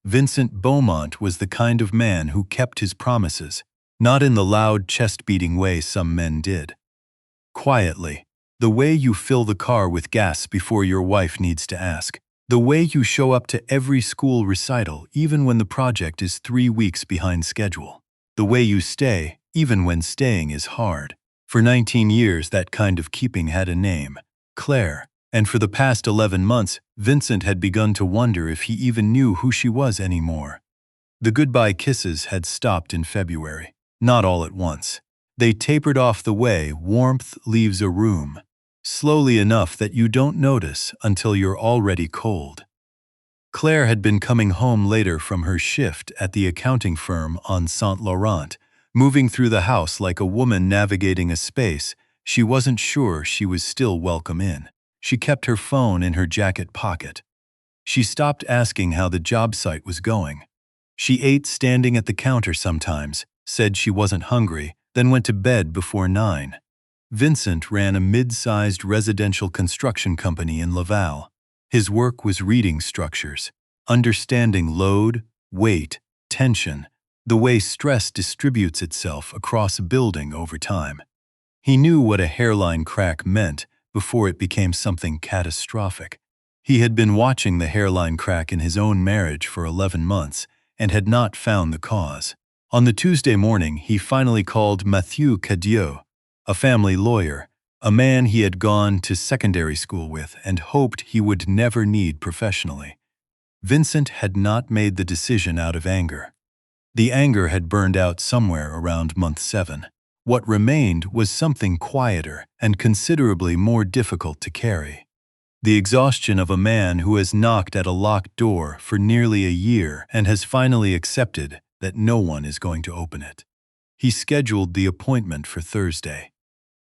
Vincent Beaumont was the kind of man who kept his promises, not in the loud chest-beating way some men did. Quietly, the way you fill the car with gas before your wife needs to ask. The way you show up to every school recital even when the project is 3 weeks behind schedule. The way you stay even when staying is hard. For 19 years, that kind of keeping had a name, Claire, and for the past 11 months, Vincent had begun to wonder if he even knew who she was anymore. The goodbye kisses had stopped in February, not all at once. They tapered off the way warmth leaves a room, slowly enough that you don't notice until you're already cold. Claire had been coming home later from her shift at the accounting firm on Saint Laurent, moving through the house like a woman navigating a space she wasn't sure she was still welcome in. She kept her phone in her jacket pocket. She stopped asking how the job site was going. She ate standing at the counter sometimes, said she wasn't hungry, then went to bed before 9. Vincent ran a mid-sized residential construction company in Laval. His work was reading structures, understanding load, weight, tension, the way stress distributes itself across a building over time. He knew what a hairline crack meant before it became something catastrophic. He had been watching the hairline crack in his own marriage for 11 months and had not found the cause. On the Tuesday morning, he finally called Mathieu Cadieux, a family lawyer, a man he had gone to secondary school with and hoped he would never need professionally. Vincent had not made the decision out of anger. The anger had burned out somewhere around month 7. What remained was something quieter and considerably more difficult to carry. The exhaustion of a man who has knocked at a locked door for nearly a year and has finally accepted that no one is going to open it. He scheduled the appointment for Thursday.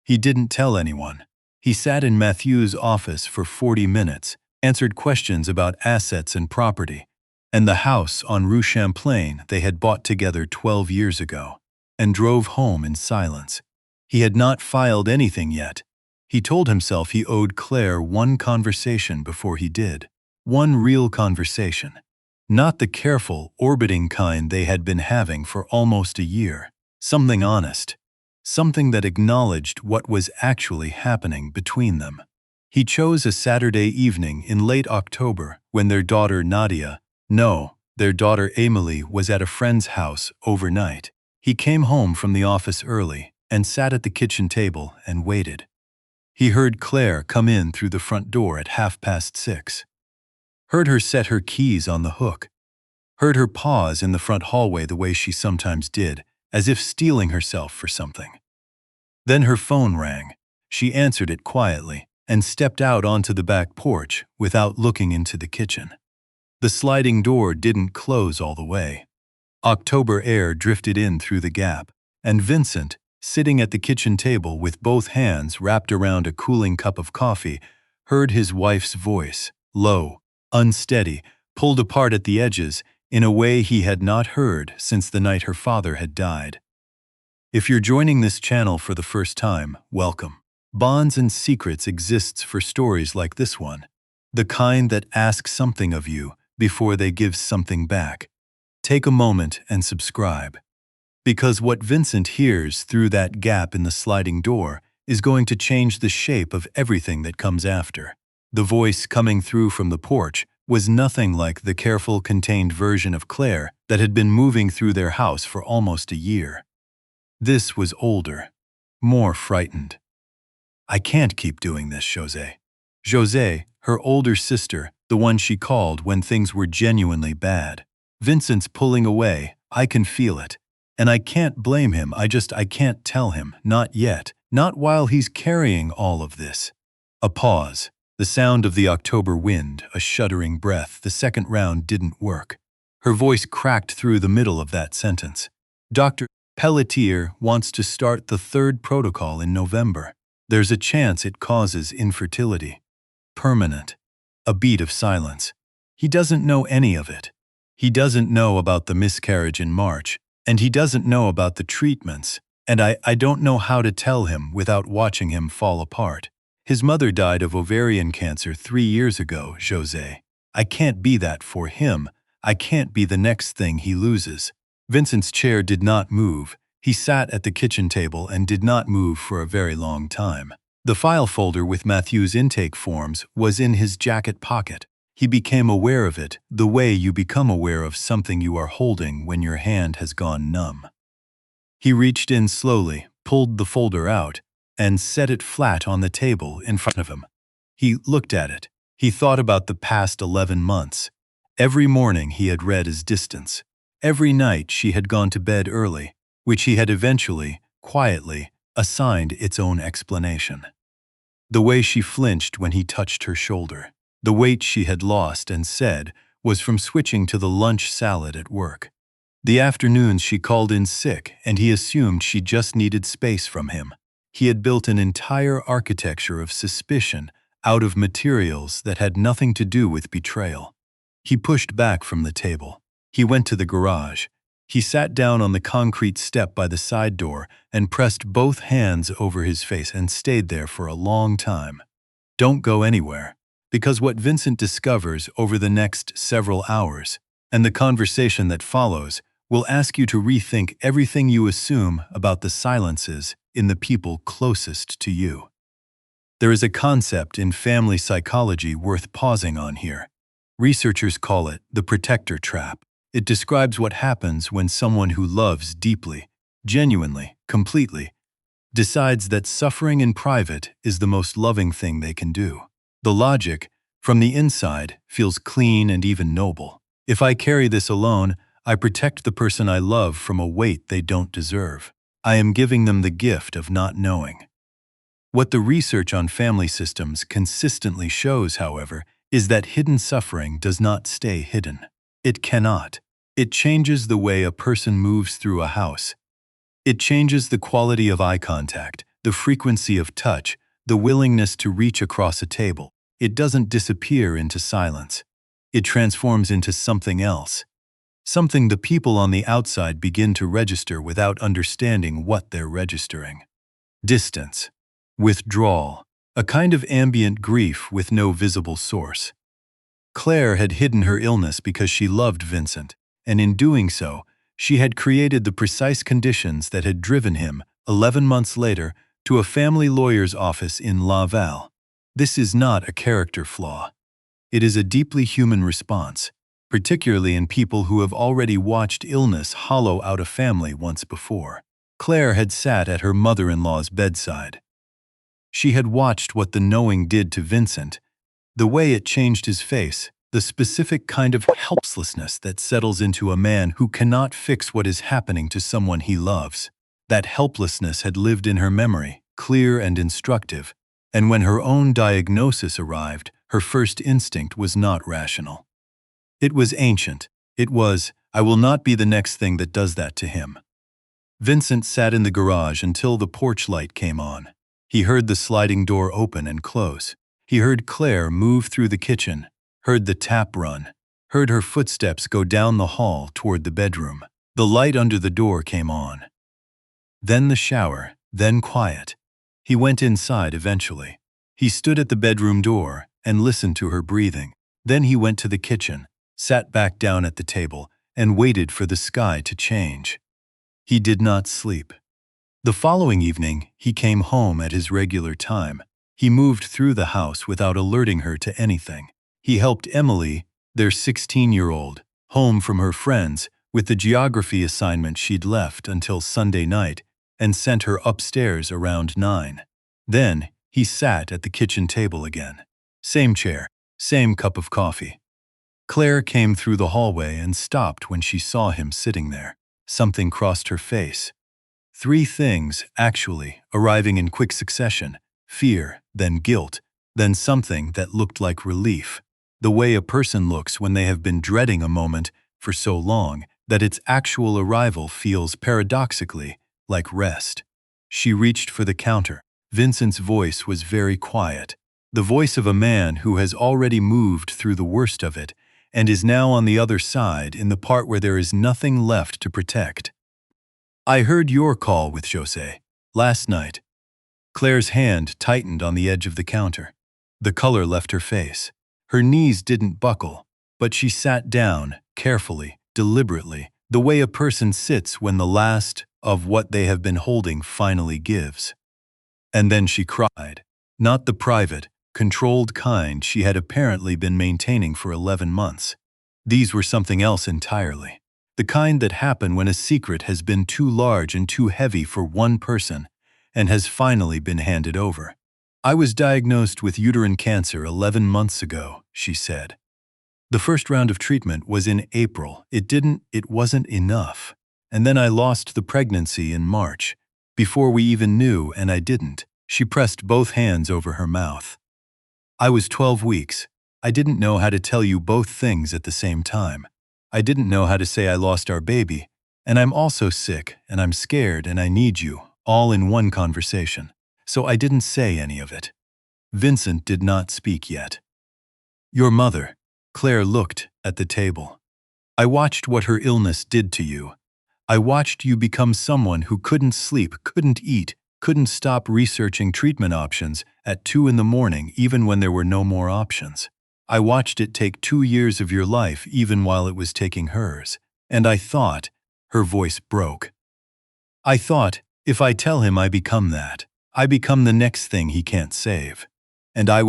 He didn't tell anyone. He sat in Mathieu's office for 40 minutes, answered questions about assets and property, and the house on Rue Champlain they had bought together 12 years ago, and drove home in silence. He had not filed anything yet. He told himself he owed Claire one conversation before he did. One real conversation. Not the careful, orbiting kind they had been having for almost a year. Something honest. Something that acknowledged what was actually happening between them. He chose a Saturday evening in late October when their daughter their daughter Emily was at a friend's house overnight. He came home from the office early and sat at the kitchen table and waited. He heard Claire come in through the front door at 6:30. Heard her set her keys on the hook. Heard her pause in the front hallway the way she sometimes did, as if steeling herself for something. Then her phone rang. She answered it quietly and stepped out onto the back porch without looking into the kitchen. The sliding door didn't close all the way. October air drifted in through the gap, and Vincent, sitting at the kitchen table with both hands wrapped around a cooling cup of coffee, heard his wife's voice, low, unsteady, pulled apart at the edges in a way he had not heard since the night her father had died. If you're joining this channel for the first time, welcome. Bonds and Secrets exists for stories like this one, the kind that ask something of you before they give something back. Take a moment and subscribe. Because what Vincent hears through that gap in the sliding door is going to change the shape of everything that comes after. The voice coming through from the porch was nothing like the careful, contained version of Claire that had been moving through their house for almost a year. This was older, more frightened. "I can't keep doing this, José." José, her older sister, the one she called when things were genuinely bad. "Vincent's pulling away, I can feel it. And I can't blame him, I can't tell him, not yet, not while he's carrying all of this." A pause, the sound of the October wind, a shuddering breath. The second round didn't work. Her voice cracked through the middle of that sentence. "Dr. Pelletier wants to start the 3rd protocol in November. There's a chance it causes infertility. Permanent." A beat of silence. He doesn't know any of it. He doesn't know about the miscarriage in March, and he doesn't know about the treatments, and I don't know how to tell him without watching him fall apart. His mother died of ovarian cancer 3 years ago, José. I can't be that for him. I can't be the next thing he loses. Vincent's chair did not move. He sat at the kitchen table and did not move for a very long time. The file folder with Matthew's intake forms was in his jacket pocket. He became aware of it, the way you become aware of something you are holding when your hand has gone numb. He reached in slowly, pulled the folder out, and set it flat on the table in front of him. He looked at it. He thought about the past 11 months. Every morning he had read his distance. Every night she had gone to bed early, which he had eventually, quietly, assigned its own explanation. The way she flinched when he touched her shoulder, the weight she had lost and said was from switching to the lunch salad at work. The afternoons she called in sick and he assumed she just needed space from him. He had built an entire architecture of suspicion out of materials that had nothing to do with betrayal. He pushed back from the table. He went to the garage. He sat down on the concrete step by the side door and pressed both hands over his face and stayed there for a long time. Don't go anywhere, because what Vincent discovers over the next several hours, and the conversation that follows, will ask you to rethink everything you assume about the silences in the people closest to you. There is a concept in family psychology worth pausing on here. Researchers call it the protector trap. It describes what happens when someone who loves deeply, genuinely, completely, decides that suffering in private is the most loving thing they can do. The logic, from the inside, feels clean and even noble. If I carry this alone, I protect the person I love from a weight they don't deserve. I am giving them the gift of not knowing. What the research on family systems consistently shows, however, is that hidden suffering does not stay hidden. It cannot. It changes the way a person moves through a house. It changes the quality of eye contact, the frequency of touch, the willingness to reach across a table. It doesn't disappear into silence. It transforms into something else. Something the people on the outside begin to register without understanding what they're registering. Distance. Withdrawal. A kind of ambient grief with no visible source. Claire had hidden her illness because she loved Vincent, and in doing so, she had created the precise conditions that had driven him, 11 months later, to a family lawyer's office in Laval. This is not a character flaw. It is a deeply human response, particularly in people who have already watched illness hollow out a family once before. Claire had sat at her mother-in-law's bedside. She had watched what the knowing did to Vincent, the way it changed his face, the specific kind of helplessness that settles into a man who cannot fix what is happening to someone he loves. That helplessness had lived in her memory, clear and instructive, and when her own diagnosis arrived, her first instinct was not rational. It was ancient. It was, I will not be the next thing that does that to him. Vincent sat in the garage until the porch light came on. He heard the sliding door open and close. He heard Claire move through the kitchen, heard the tap run, heard her footsteps go down the hall toward the bedroom. The light under the door came on. Then the shower, then quiet. He went inside eventually. He stood at the bedroom door and listened to her breathing. Then he went to the kitchen, sat back down at the table, and waited for the sky to change. He did not sleep. The following evening, he came home at his regular time. He moved through the house without alerting her to anything. He helped Emily, their 16-year-old, home from her friends with the geography assignment she'd left until Sunday night and sent her upstairs around 9. Then, he sat at the kitchen table again. Same chair, same cup of coffee. Claire came through the hallway and stopped when she saw him sitting there. Something crossed her face. 3 things, actually, arriving in quick succession: fear, then guilt, then something that looked like relief. The way a person looks when they have been dreading a moment for so long that its actual arrival feels paradoxically like rest. She reached for the counter. Vincent's voice was very quiet, the voice of a man who has already moved through the worst of it and is now on the other side in the part where there is nothing left to protect. I heard your call with José last night. Claire's hand tightened on the edge of the counter. The color left her face. Her knees didn't buckle. But she sat down, carefully, deliberately, the way a person sits when the last of what they have been holding finally gives. And then she cried. Not the private, controlled kind she had apparently been maintaining for 11 months. These were something else entirely. The kind that happen when a secret has been too large and too heavy for one person and has finally been handed over. I was diagnosed with uterine cancer 11 months ago, she said. The first round of treatment was in April. It wasn't enough. And then I lost the pregnancy in March, before we even knew, and I didn't. She pressed both hands over her mouth. I was 12 weeks. I didn't know how to tell you both things at the same time. I didn't know how to say I lost our baby, and I'm also sick, and I'm scared, and I need you, all in one conversation. So I didn't say any of it. Vincent did not speak yet. Your mother, Claire looked at the table. I watched what her illness did to you. I watched you become someone who couldn't sleep, couldn't eat, couldn't stop researching treatment options at 2 a.m. even when there were no more options. I watched it take 2 years of your life even while it was taking hers. And I thought, her voice broke. I thought, if I tell him I become that, I become the next thing he can't save. And I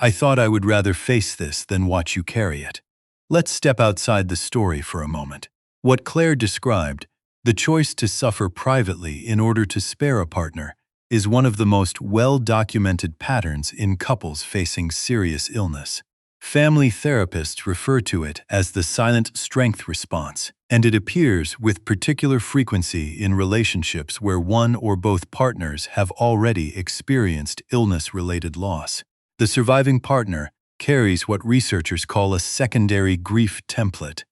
thought I would rather face this than watch you carry it. Let's step outside the story for a moment. What Claire described, the choice to suffer privately in order to spare a partner, is one of the most well-documented patterns in couples facing serious illness. Family therapists refer to it as the silent strength response, and it appears with particular frequency in relationships where one or both partners have already experienced illness-related loss. The surviving partner carries what researchers call a secondary grief template,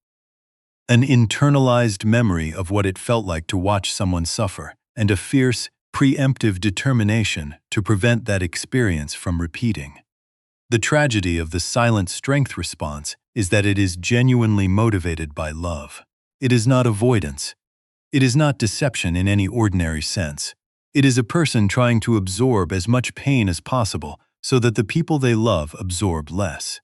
an internalized memory of what it felt like to watch someone suffer, and a fierce, preemptive determination to prevent that experience from repeating. The tragedy of the silent strength response is that it is genuinely motivated by love. It is not avoidance. It is not deception in any ordinary sense. It is a person trying to absorb as much pain as possible so that the people they love absorb less.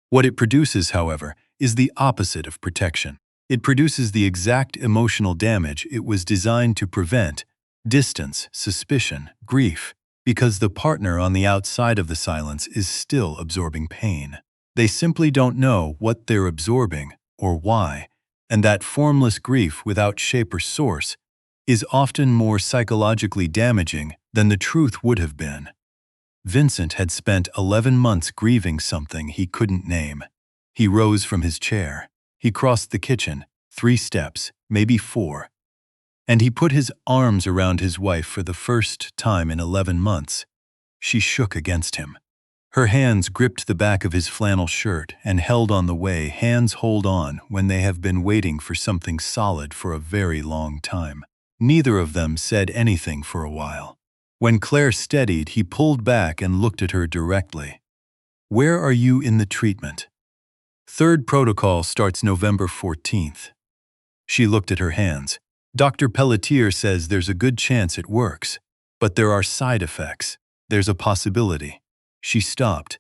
What it produces, however, is the opposite of protection. It produces the exact emotional damage it was designed to prevent: distance, suspicion, grief, because the partner on the outside of the silence is still absorbing pain. They simply don't know what they're absorbing or why, and that formless grief without shape or source is often more psychologically damaging than the truth would have been. Vincent had spent 11 months grieving something he couldn't name. He rose from his chair. He crossed the kitchen, 3 steps, maybe 4. And he put his arms around his wife for the first time in 11 months. She shook against him. Her hands gripped the back of his flannel shirt and held on the way hands hold on when they have been waiting for something solid for a very long time. Neither of them said anything for a while. When Claire steadied, he pulled back and looked at her directly. Where are you in the treatment? 3rd protocol starts November 14th. She looked at her hands. Dr. Pelletier says there's a good chance it works, but there are side effects. There's a possibility. She stopped.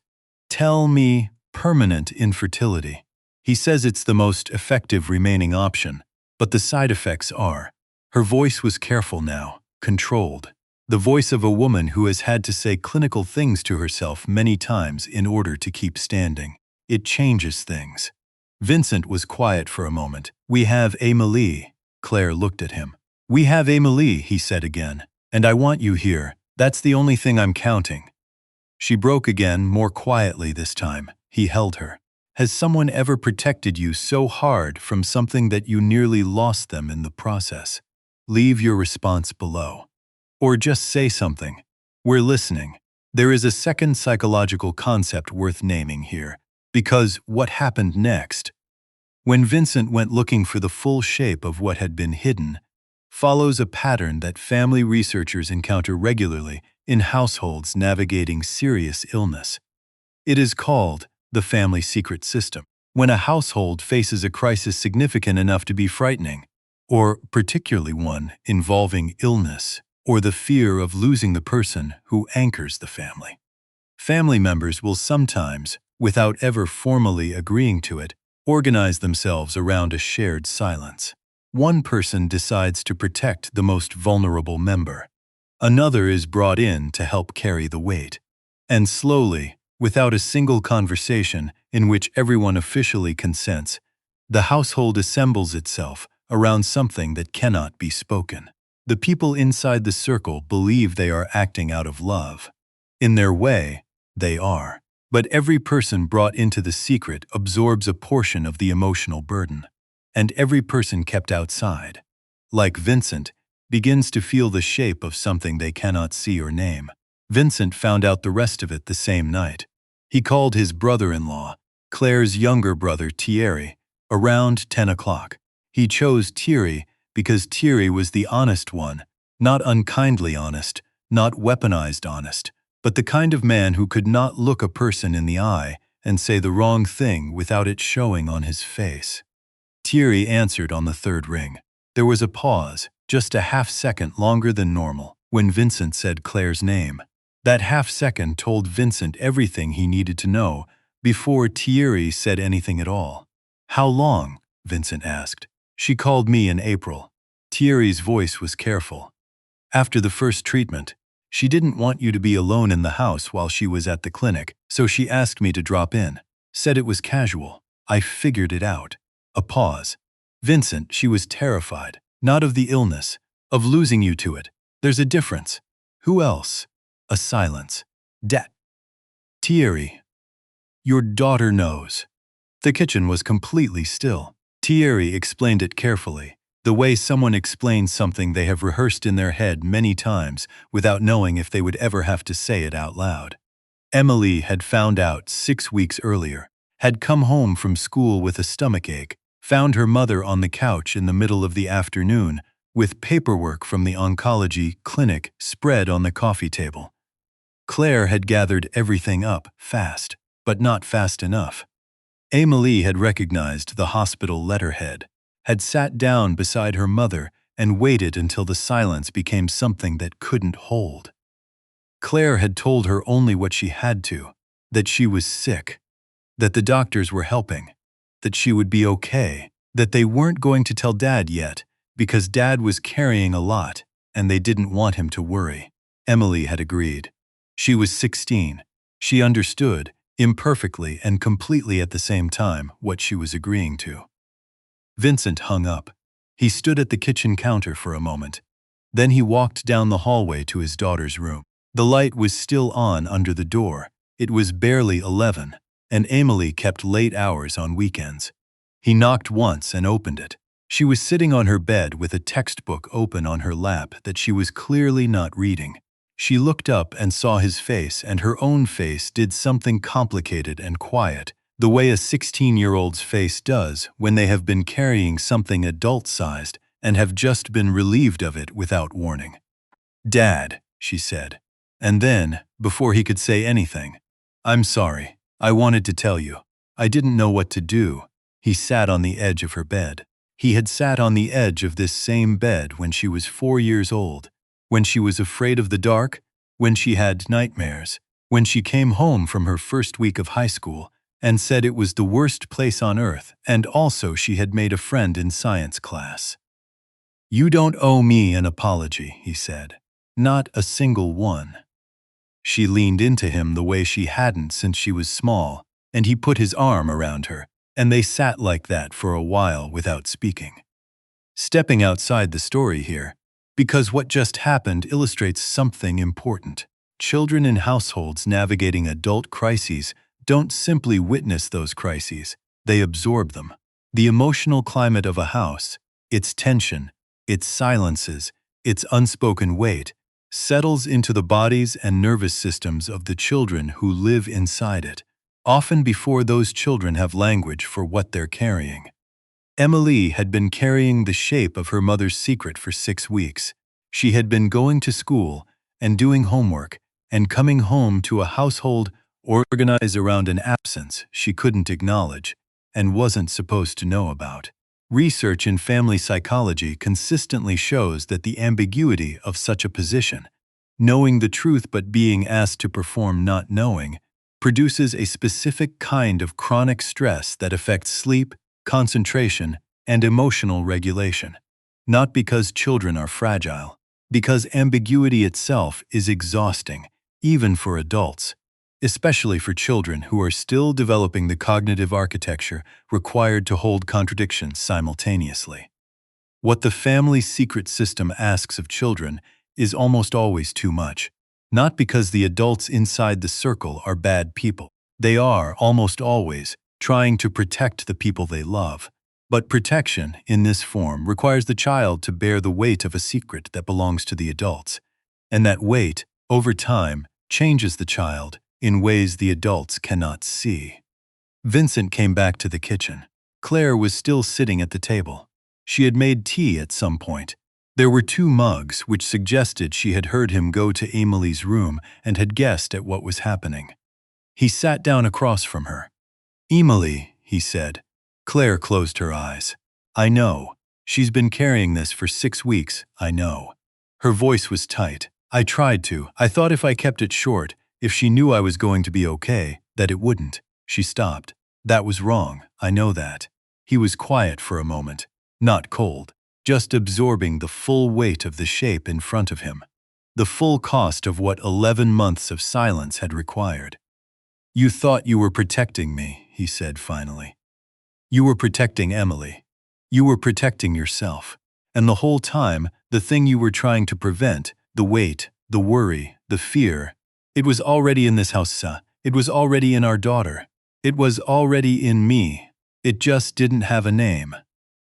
Tell me, permanent infertility. He says it's the most effective remaining option, but the side effects are. Her voice was careful now, controlled. The voice of a woman who has had to say clinical things to herself many times in order to keep standing. It changes things. Vincent was quiet for a moment. We have Amélie. Claire looked at him. We have Amélie, he said again. And I want you here. That's the only thing I'm counting. She broke again, more quietly this time. He held her. Has someone ever protected you so hard from something that you nearly lost them in the process? Leave your response below. Or just say something. We're listening. There is a second psychological concept worth naming here, because what happened next, when Vincent went looking for the full shape of what had been hidden, follows a pattern that family researchers encounter regularly in households navigating serious illness. It is called the family secret system. When a household faces a crisis significant enough to be frightening, or particularly one involving illness or the fear of losing the person who anchors the family, family members will sometimes, without ever formally agreeing to it, organize themselves around a shared silence. One person decides to protect the most vulnerable member. Another is brought in to help carry the weight. And slowly, without a single conversation in which everyone officially consents, the household assembles itself around something that cannot be spoken. The people inside the circle believe they are acting out of love. In their way, they are. But every person brought into the secret absorbs a portion of the emotional burden. And every person kept outside, like Vincent, begins to feel the shape of something they cannot see or name. Vincent found out the rest of it the same night. He called his brother-in-law, Claire's younger brother Thierry, around 10 o'clock. He chose Thierry because Thierry was the honest one, not unkindly honest, not weaponized honest, but the kind of man who could not look a person in the eye and say the wrong thing without it showing on his face. Thierry answered on the third ring. There was a pause, just a half-second longer than normal, when Vincent said Claire's name. That half-second told Vincent everything he needed to know before Thierry said anything at all. "How long?" Vincent asked. "She called me in April." Thierry's voice was careful. "After the first treatment. She didn't want you to be alone in the house while she was at the clinic, so she asked me to drop in. Said it was casual. I figured it out." A pause. "Vincent, she was terrified. Not of the illness, of losing you to it. There's a difference." "Who else?" A silence. "Thierry. Your daughter knows." The kitchen was completely still. Thierry explained it carefully, the way someone explains something they have rehearsed in their head many times without knowing if they would ever have to say it out loud. Emily had found out 6 weeks earlier, had come home from school with a stomachache, found her mother on the couch in the middle of the afternoon with paperwork from the oncology clinic spread on the coffee table. Claire had gathered everything up fast, but not fast enough. Emily had recognized the hospital letterhead, had sat down beside her mother and waited until the silence became something that couldn't hold. Claire had told her only what she had to, that she was sick, that the doctors were helping, that she would be okay, that they weren't going to tell Dad yet because Dad was carrying a lot and they didn't want him to worry. Emily had agreed. She was 16. She understood, imperfectly and completely at the same time, what she was agreeing to. Vincent hung up. He stood at the kitchen counter for a moment. Then he walked down the hallway to his daughter's room. The light was still on under the door. It was barely 11, and Emily kept late hours on weekends. He knocked once and opened it. She was sitting on her bed with a textbook open on her lap that she was clearly not reading. She looked up and saw his face, and her own face did something complicated and quiet, the way a 16-year-old's face does when they have been carrying something adult-sized and have just been relieved of it without warning. "Dad," she said. And then, before he could say anything, "I'm sorry. I wanted to tell you. I didn't know what to do." He sat on the edge of her bed. He had sat on the edge of this same bed when she was 4 years old, when she was afraid of the dark, when she had nightmares, when she came home from her first week of high school and said it was the worst place on earth, and also she had made a friend in science class. "You don't owe me an apology," he said. "Not a single one." She leaned into him the way she hadn't since she was small, and he put his arm around her, and they sat like that for a while without speaking. Stepping outside the story here, because what just happened illustrates something important. Children in households navigating adult crises don't simply witness those crises, they absorb them. The emotional climate of a house, its tension, its silences, its unspoken weight, settles into the bodies and nervous systems of the children who live inside it, often before those children have language for what they're carrying. Emily had been carrying the shape of her mother's secret for 6 weeks. She had been going to school and doing homework and coming home to a household organized around an absence she couldn't acknowledge and wasn't supposed to know about. Research in family psychology consistently shows that the ambiguity of such a position, knowing the truth but being asked to perform not knowing, produces a specific kind of chronic stress that affects sleep, concentration, and emotional regulation. Not because children are fragile, because ambiguity itself is exhausting, even for adults, especially for children who are still developing the cognitive architecture required to hold contradictions simultaneously. What the family secret system asks of children is almost always too much. Not because the adults inside the circle are bad people. They are, almost always, trying to protect the people they love. But protection, in this form, requires the child to bear the weight of a secret that belongs to the adults. And that weight, over time, changes the child in ways the adults cannot see. Vincent came back to the kitchen. Claire was still sitting at the table. She had made tea at some point. There were 2 mugs, which suggested she had heard him go to Emily's room and had guessed at what was happening. He sat down across from her. "Emily," he said. Claire closed her eyes. "I know. She's been carrying this for 6 weeks, I know." Her voice was tight. "I tried to. I thought if I kept it short, if she knew I was going to be okay, that it wouldn't." She stopped. "That was wrong, I know that." He was quiet for a moment, not cold, just absorbing the full weight of the shape in front of him, the full cost of what 11 months of silence had required. "You thought you were protecting me," he said finally. "You were protecting Emily. You were protecting yourself. And the whole time, the thing you were trying to prevent, the weight, the worry, the fear, it was already in this house, it was already in our daughter. It was already in me. It just didn't have a name."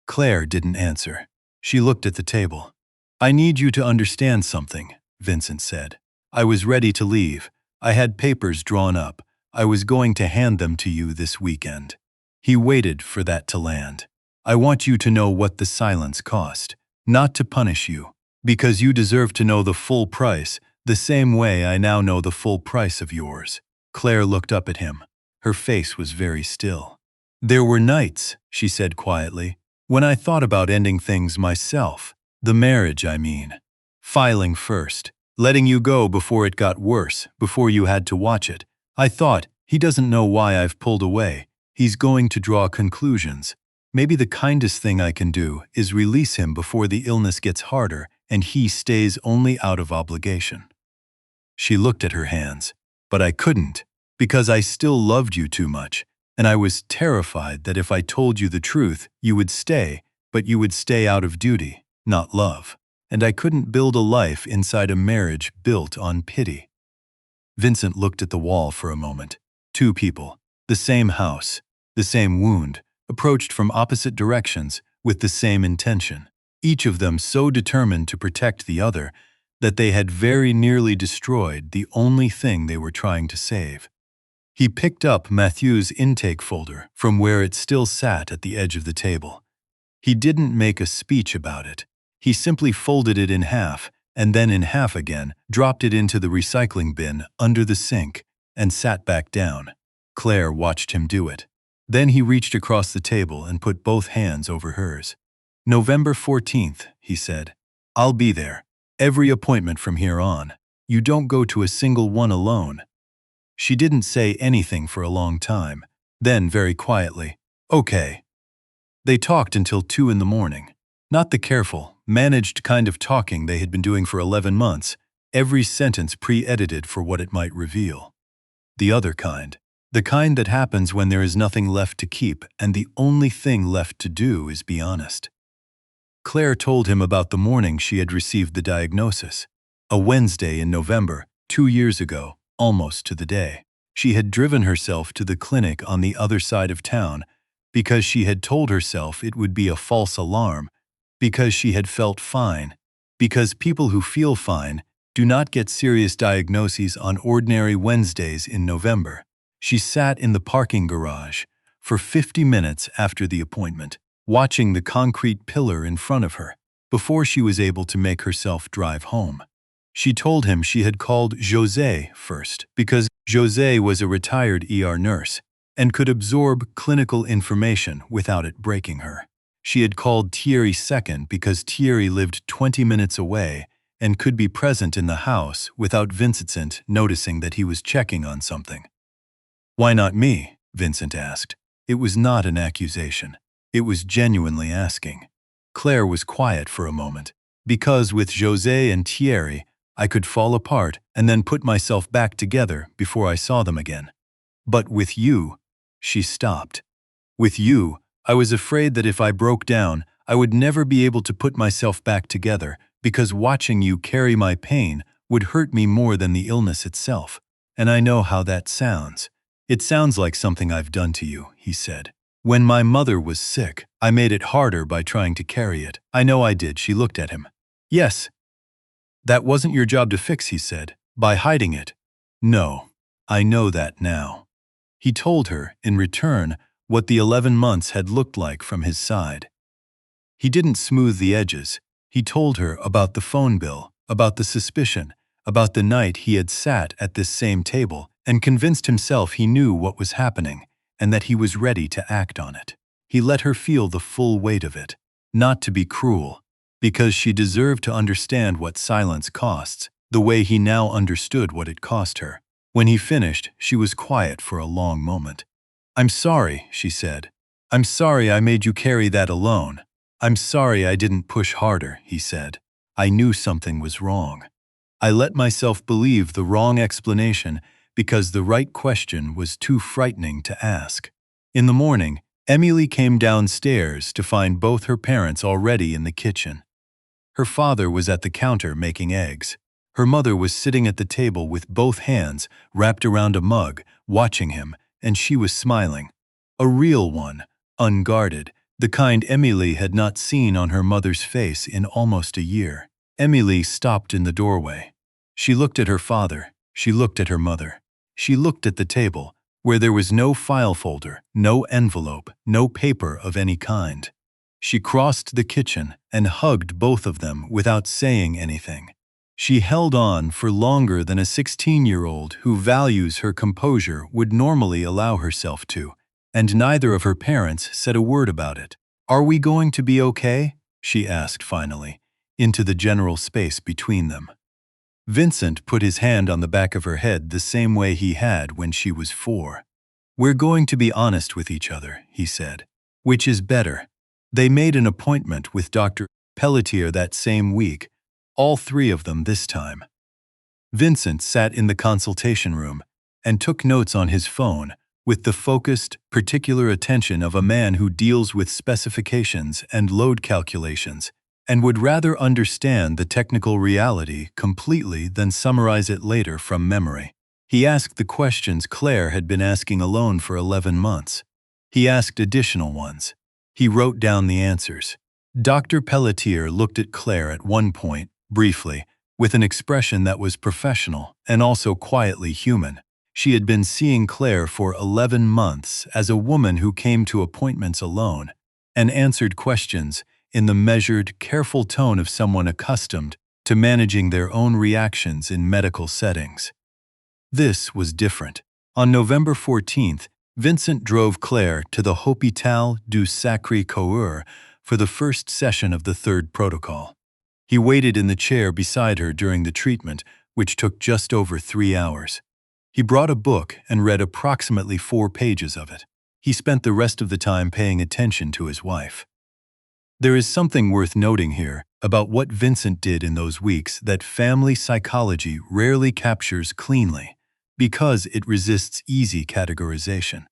Claire didn't answer. She looked at the table. "I need you to understand something," Vincent said. "I was ready to leave. I had papers drawn up. I was going to hand them to you this weekend." He waited for that to land. "I want you to know what the silence cost, not to punish you, because you deserve to know the full price, the same way I now know the full price of yours." Claire looked up at him. Her face was very still. "There were nights," she said quietly, "when I thought about ending things myself. The marriage, I mean. Filing first. Letting you go before it got worse, before you had to watch it. I thought, he doesn't know why I've pulled away. He's going to draw conclusions. Maybe the kindest thing I can do is release him before the illness gets harder and he stays only out of obligation." She looked at her hands. "But I couldn't, because I still loved you too much. And I was terrified that if I told you the truth, you would stay, but you would stay out of duty, not love. And I couldn't build a life inside a marriage built on pity." Vincent looked at the wall for a moment. 2 people, the same house, the same wound, approached from opposite directions with the same intention, each of them so determined to protect the other that they had very nearly destroyed the only thing they were trying to save. He picked up Matthew's intake folder from where it still sat at the edge of the table. He didn't make a speech about it. He simply folded it in half, and then in half again, dropped it into the recycling bin under the sink, and sat back down. Claire watched him do it. Then he reached across the table and put both hands over hers. "November 14th, he said. "I'll be there. Every appointment from here on. You don't go to a single one alone." She didn't say anything for a long time. Then, very quietly, "Okay." They talked until 2 in the morning. Not the careful, managed kind of talking they had been doing for 11 months, every sentence pre-edited for what it might reveal. The other kind. The kind that happens when there is nothing left to keep and the only thing left to do is be honest. Claire told him about the morning she had received the diagnosis. A Wednesday in November, 2 years ago, almost to the day. She had driven herself to the clinic on the other side of town because she had told herself it would be a false alarm, because she had felt fine, because people who feel fine do not get serious diagnoses on ordinary Wednesdays in November. She sat in the parking garage for 50 minutes after the appointment, watching the concrete pillar in front of her, before she was able to make herself drive home. She told him she had called José first, because José was a retired ER nurse and could absorb clinical information without it breaking her. She had called Thierry second because Thierry lived 20 minutes away and could be present in the house without Vincent noticing that he was checking on something. Why not me? Vincent asked. It was not an accusation. It was genuinely asking. Claire was quiet for a moment. Because with José and Thierry, I could fall apart and then put myself back together before I saw them again. But with you, she stopped. With you, I was afraid that if I broke down, I would never be able to put myself back together because watching you carry my pain would hurt me more than the illness itself. And I know how that sounds. It sounds like something I've done to you, he said. When my mother was sick, I made it harder by trying to carry it. I know I did, she looked at him. Yes. That wasn't your job to fix, he said, by hiding it. No, I know that now. He told her, in return, what the 11 months had looked like from his side. He didn't smooth the edges. He told her about the phone bill, about the suspicion, about the night he had sat at this same table and convinced himself he knew what was happening and that he was ready to act on it. He let her feel the full weight of it, not to be cruel, because she deserved to understand what silence costs, the way he now understood what it cost her. When he finished, she was quiet for a long moment. I'm sorry, she said. I'm sorry I made you carry that alone. I'm sorry I didn't push harder, he said. I knew something was wrong. I let myself believe the wrong explanation because the right question was too frightening to ask. In the morning, Emily came downstairs to find both her parents already in the kitchen. Her father was at the counter making eggs. Her mother was sitting at the table with both hands wrapped around a mug, watching him, and she was smiling. A real one, unguarded, the kind Emily had not seen on her mother's face in almost a year. Emily stopped in the doorway. She looked at her father. She looked at her mother. She looked at the table, where there was no file folder, no envelope, no paper of any kind. She crossed the kitchen and hugged both of them without saying anything. She held on for longer than a 16-year-old who values her composure would normally allow herself to, and neither of her parents said a word about it. Are we going to be okay? She asked finally, into the general space between them. Vincent put his hand on the back of her head the same way he had when she was 4. We're going to be honest with each other, he said. Which is better? They made an appointment with Dr. Pelletier that same week, all 3 of them this time. Vincent sat in the consultation room and took notes on his phone with the focused, particular attention of a man who deals with specifications and load calculations and would rather understand the technical reality completely than summarize it later from memory. He asked the questions Claire had been asking alone for 11 months. He asked additional ones. He wrote down the answers. Dr. Pelletier looked at Claire at one point, briefly, with an expression that was professional and also quietly human. She had been seeing Claire for 11 months as a woman who came to appointments alone and answered questions in the measured, careful tone of someone accustomed to managing their own reactions in medical settings. This was different. On November 14th, Vincent drove Claire to the Hôpital du Sacré-Cœur for the first session of the 3rd protocol. He waited in the chair beside her during the treatment, which took just over 3 hours. He brought a book and read approximately 4 pages of it. He spent the rest of the time paying attention to his wife. There is something worth noting here about what Vincent did in those weeks that family psychology rarely captures cleanly, because it resists easy categorization.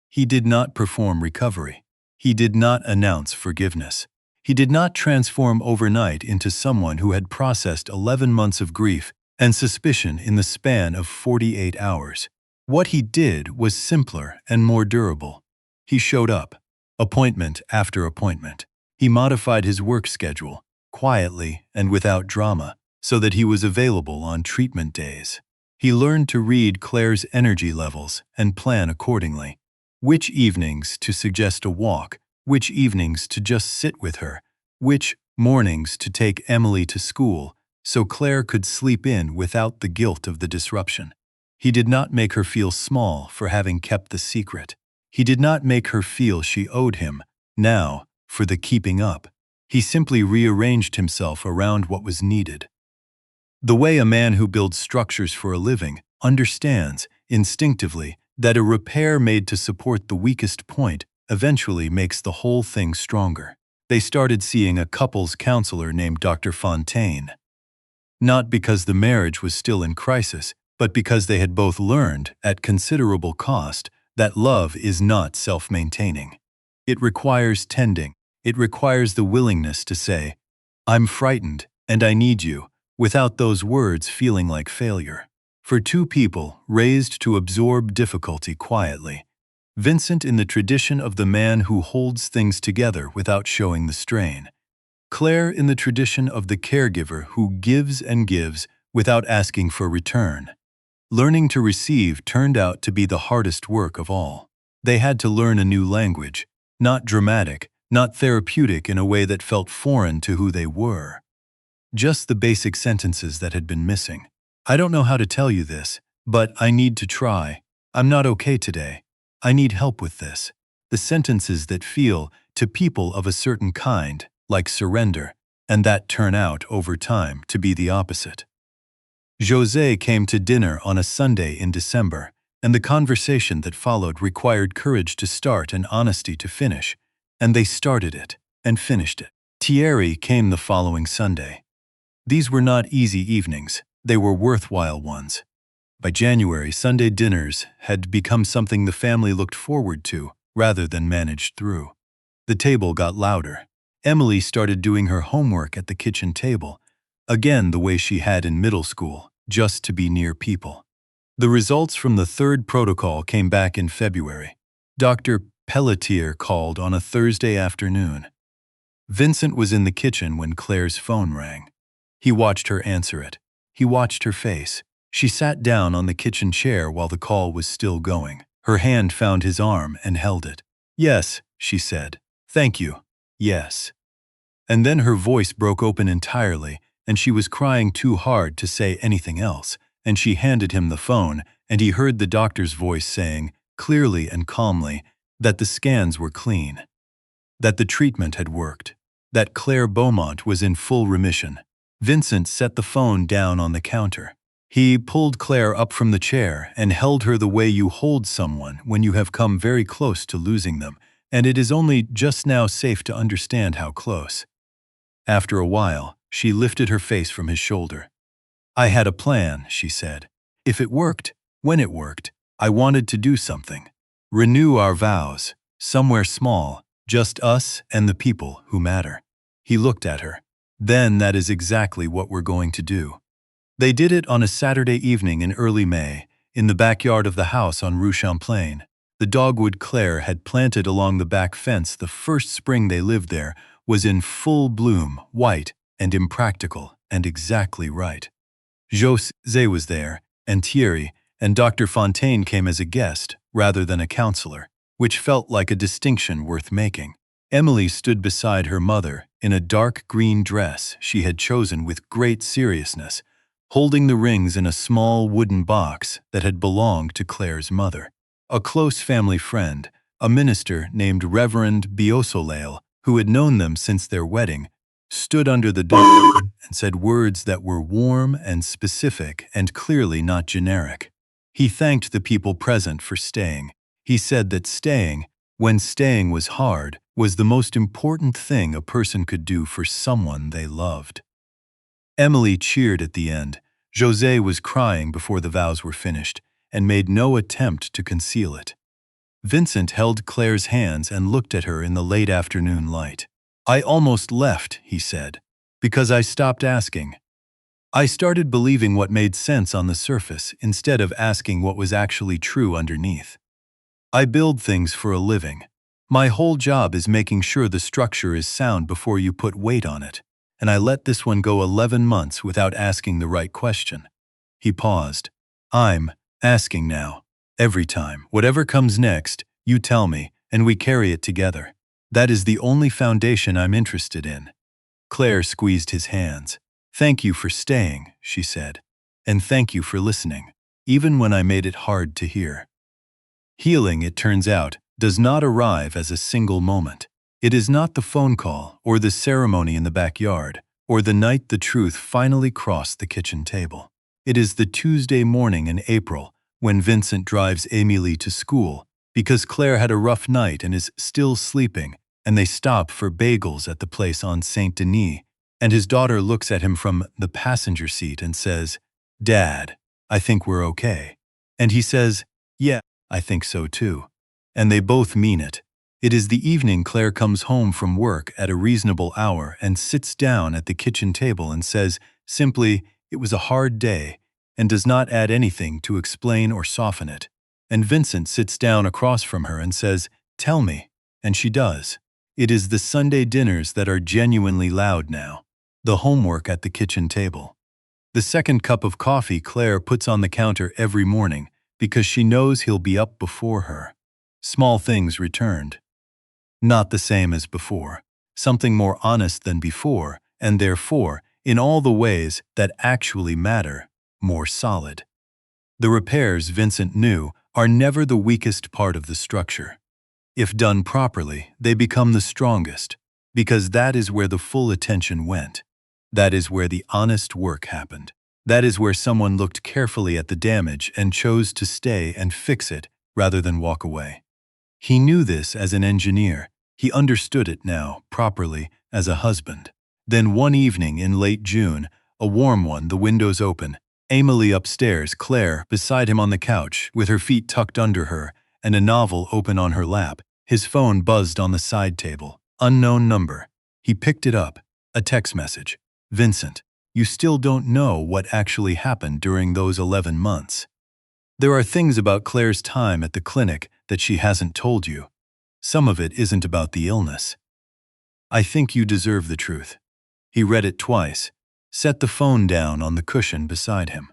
He did not perform recovery. He did not announce forgiveness. He did not transform overnight into someone who had processed 11 months of grief and suspicion in the span of 48 hours. What he did was simpler and more durable. He showed up, appointment after appointment. He modified his work schedule, quietly and without drama, so that he was available on treatment days. He learned to read Claire's energy levels and plan accordingly. Which evenings to suggest a walk, which evenings to just sit with her, which mornings to take Emily to school, so Claire could sleep in without the guilt of the disruption. He did not make her feel small for having kept the secret. He did not make her feel she owed him, now, for the keeping up. He simply rearranged himself around what was needed. The way a man who builds structures for a living understands, instinctively, that a repair made to support the weakest point eventually makes the whole thing stronger. They started seeing a couples counselor named Dr. Fontaine. Not because the marriage was still in crisis, but because they had both learned, at considerable cost, that love is not self-maintaining. It requires tending. It requires the willingness to say, "I'm frightened, and I need you," without those words feeling like failure. For two people raised to absorb difficulty quietly, Vincent in the tradition of the man who holds things together without showing the strain, Claire in the tradition of the caregiver who gives and gives without asking for return. Learning to receive turned out to be the hardest work of all. They had to learn a new language, not dramatic, not therapeutic in a way that felt foreign to who they were. Just the basic sentences that had been missing. "I don't know how to tell you this, but I need to try. I'm not okay today. I need help with this." The sentences that feel, to people of a certain kind, like surrender, and that turn out, over time, to be the opposite. José came to dinner on a Sunday in December, and the conversation that followed required courage to start and honesty to finish, and they started it and finished it. Thierry came the following Sunday. These were not easy evenings. They were worthwhile ones. By January, Sunday dinners had become something the family looked forward to rather than managed through. The table got louder. Emily started doing her homework at the kitchen table, again the way she had in middle school, just to be near people. The results from the third protocol came back in February. Dr. Pelletier called on a Thursday afternoon. Vincent was in the kitchen when Claire's phone rang. He watched her answer it. He watched her face. She sat down on the kitchen chair while the call was still going. Her hand found his arm and held it. "Yes," she said. "Thank you. Yes." And then her voice broke open entirely, and she was crying too hard to say anything else, and she handed him the phone, and he heard the doctor's voice saying, clearly and calmly, that the scans were clean, that the treatment had worked, that Claire Beaumont was in full remission. Vincent set the phone down on the counter. He pulled Claire up from the chair and held her the way you hold someone when you have come very close to losing them, and it is only just now safe to understand how close. After a while, she lifted her face from his shoulder. "I had a plan," she said. "If it worked, when it worked, I wanted to do something. Renew our vows, somewhere small, just us and the people who matter." He looked at her. "Then that is exactly what we're going to do." They did it on a Saturday evening in early May, in the backyard of the house on Rue Champlain. The dogwood Claire had planted along the back fence the first spring they lived there was in full bloom, white and impractical, and exactly right. José was there, and Thierry, and Dr. Fontaine came as a guest rather than a counselor, which felt like a distinction worth making. Emily stood beside her mother in a dark green dress she had chosen with great seriousness, holding the rings in a small wooden box that had belonged to Claire's mother. A close family friend, a minister named Reverend Beausoleil, who had known them since their wedding, stood under the door and said words that were warm and specific and clearly not generic. He thanked the people present for staying. He said that staying, when staying was hard, was the most important thing a person could do for someone they loved. Emily cheered at the end. José was crying before the vows were finished and made no attempt to conceal it. Vincent held Claire's hands and looked at her in the late afternoon light. "I almost left," he said, "because I stopped asking. I started believing what made sense on the surface instead of asking what was actually true underneath. I build things for a living. My whole job is making sure the structure is sound before you put weight on it, and I let this one go 11 months without asking the right question." He paused. "I'm asking now. Every time, whatever comes next, you tell me, and we carry it together. That is the only foundation I'm interested in." Claire squeezed his hands. "Thank you for staying," she said, "and thank you for listening, even when I made it hard to hear." Healing, it turns out, does not arrive as a single moment. It is not the phone call, or the ceremony in the backyard, or the night the truth finally crossed the kitchen table. It is the Tuesday morning in April, when Vincent drives Amélie to school because Claire had a rough night and is still sleeping, and they stop for bagels at the place on Saint Denis, and his daughter looks at him from the passenger seat and says, "Dad, I think we're okay." And he says, "Yeah, I think so too." And they both mean it. It is the evening Claire comes home from work at a reasonable hour and sits down at the kitchen table and says simply, "It was a hard day," and does not add anything to explain or soften it. And Vincent sits down across from her and says, "Tell me," and she does. It is the Sunday dinners that are genuinely loud now. The homework at the kitchen table. The second cup of coffee Claire puts on the counter every morning because she knows he'll be up before her. Small things returned. Not the same as before. Something more honest than before, and therefore, in all the ways that actually matter, more solid. The repairs, Vincent knew, are never the weakest part of the structure. If done properly, they become the strongest, because that is where the full attention went. That is where the honest work happened. That is where someone looked carefully at the damage and chose to stay and fix it rather than walk away. He knew this as an engineer. He understood it now, properly, as a husband. Then one evening in late June, a warm one, the windows open, Amélie upstairs, Claire beside him on the couch, with her feet tucked under her, and a novel open on her lap. His phone buzzed on the side table. Unknown number. He picked it up. A text message. "Vincent, you still don't know what actually happened during those 11 months. There are things about Claire's time at the clinic that she hasn't told you. Some of it isn't about the illness. I think you deserve the truth." He read it twice, set the phone down on the cushion beside him.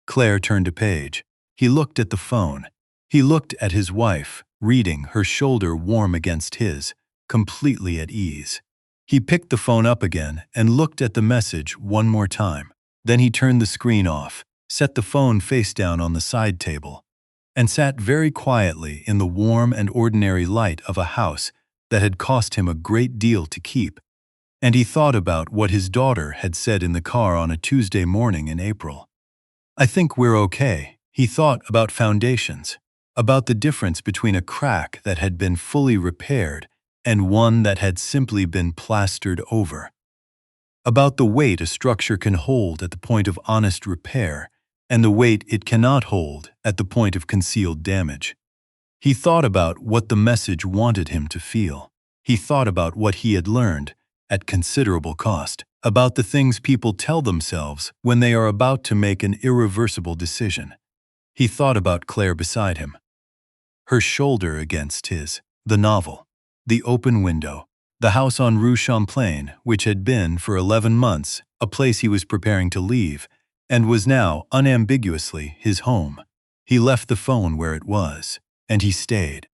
Claire turned a page. He looked at the phone. He looked at his wife, reading, her shoulder warm against his, completely at ease. He picked the phone up again and looked at the message one more time. Then he turned the screen off, set the phone face down on the side table, and sat very quietly in the warm and ordinary light of a house that had cost him a great deal to keep. And he thought about what his daughter had said in the car on a Tuesday morning in April. "I think we're okay." He thought about foundations, about the difference between a crack that had been fully repaired and one that had simply been plastered over. About the weight a structure can hold at the point of honest repair and the weight it cannot hold at the point of concealed damage. He thought about what the message wanted him to feel. He thought about what he had learned, at considerable cost, about the things people tell themselves when they are about to make an irreversible decision. He thought about Claire beside him, her shoulder against his, the novel, the open window, the house on Rue Champlain, which had been, for 11 months, a place he was preparing to leave, and was now, unambiguously, his home. He left the phone where it was, and he stayed.